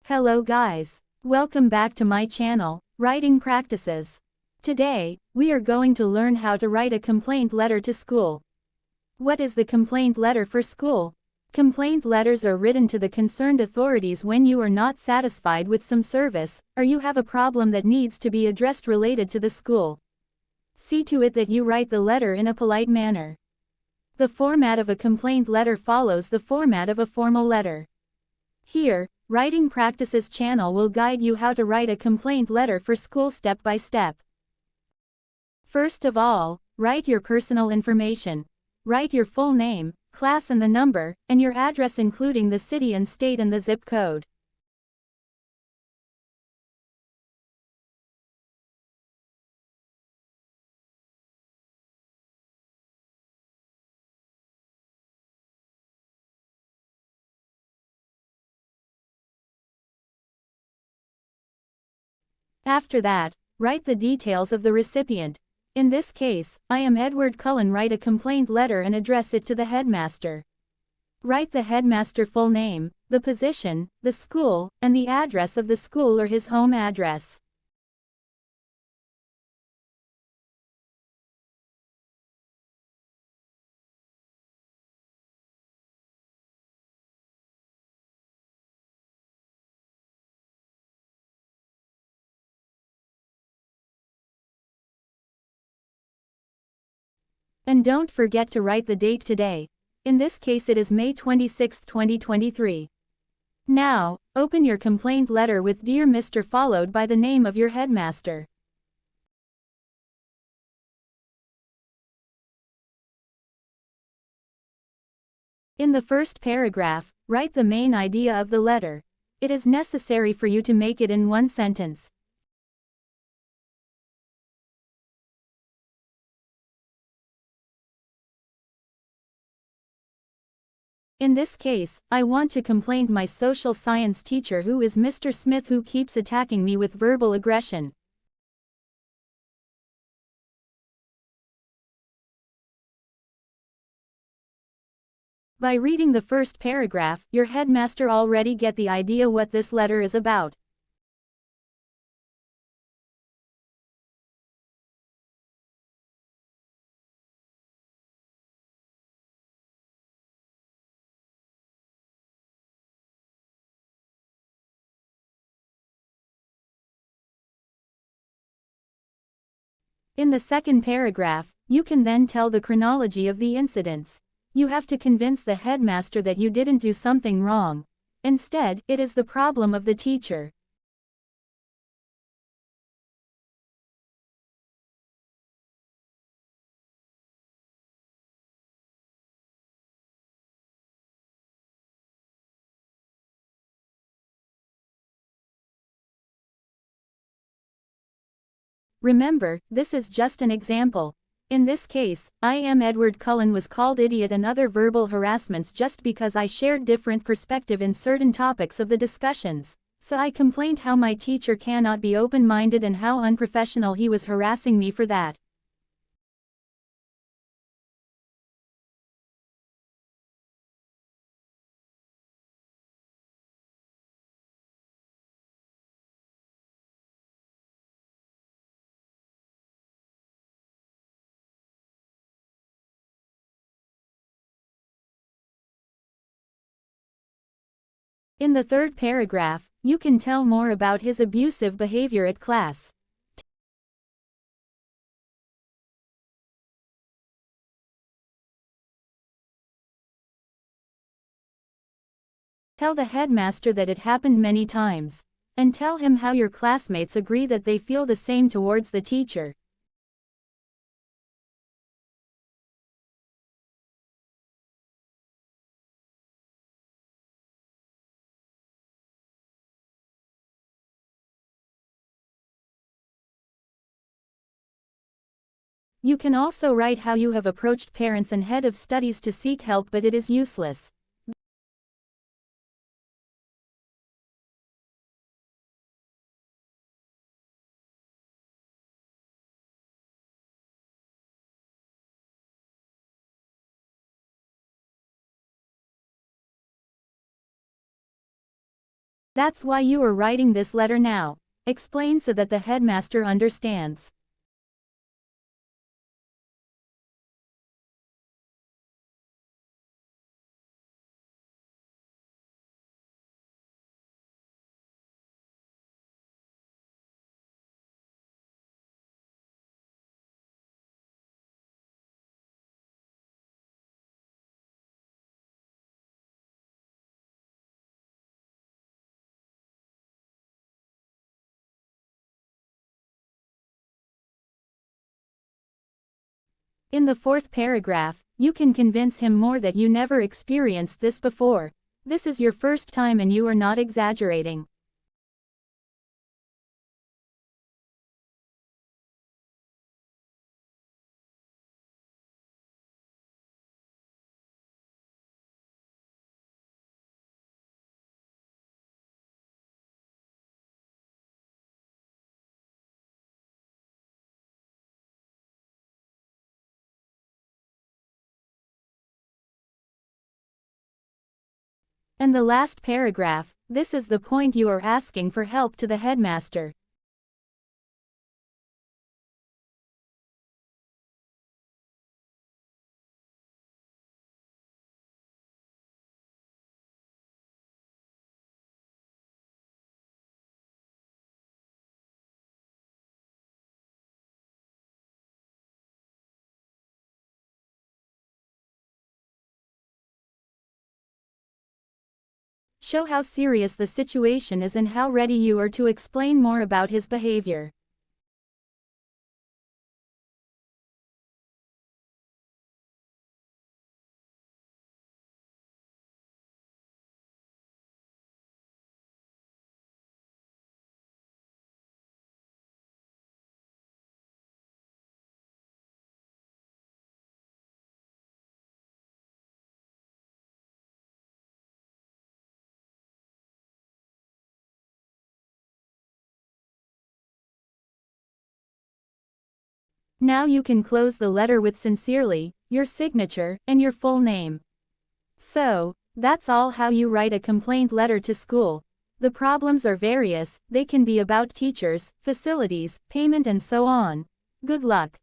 Hello guys. Welcome back to my channel, Writing Practices. Today, we are going to learn how to write a complaint letter to school. What is the complaint letter for school? Complaint letters are written to the concerned authorities when you are not satisfied with some service, or you have a problem that needs to be addressed related to the school. See to it that you write the letter in a polite manner. The format of a complaint letter follows the format of a formal letter. Here, Writing Practices channel will guide you how to write a complaint letter for school step by step. First of all, write your personal information. Write your full name, class and the number, and your address including the city and state and the zip code. After that, write the details of the recipient. In this case, I am Edward Cullen. Write a complaint letter and address it to the headmaster. Write the headmaster full name, the position, the school, and the address of the school or his home address. And don't forget to write the date today. In this case it is May 26, 2023. Now, open your complaint letter with Dear Mr. followed by the name of your headmaster. In the first paragraph, write the main idea of the letter. It is necessary for you to make it in one sentence. In this case, I want to complain my social science teacher who is Mr. Smith who keeps attacking me with verbal aggression. By reading the first paragraph, your headmaster already get the idea what this letter is about. In the second paragraph, you can then tell the chronology of the incidents. You have to convince the headmaster that you didn't do something wrong. Instead, it is the problem of the teacher. Remember, this is just an example. In this case, I am Edward Cullen was called idiot and other verbal harassments just because I shared different perspective in certain topics of the discussions. So I complained how my teacher cannot be open-minded and how unprofessional he was harassing me for that. In the third paragraph, you can tell more about his abusive behavior at class. Tell the headmaster that it happened many times. And tell him how your classmates agree that they feel the same towards the teacher. You can also write how you have approached parents and head of studies to seek help but it is useless. That's why you are writing this letter now. Explain so that the headmaster understands. In the fourth paragraph, you can convince him more that you never experienced this before. This is your first time and you are not exaggerating. And the last paragraph, this is the point you are asking for help to the headmaster. Show how serious the situation is and how ready you are to explain more about his behavior. Now you can close the letter with sincerely, your signature, and your full name. So, that's all how you write a complaint letter to school. The problems are various, they can be about teachers, facilities, payment and so on. Good luck.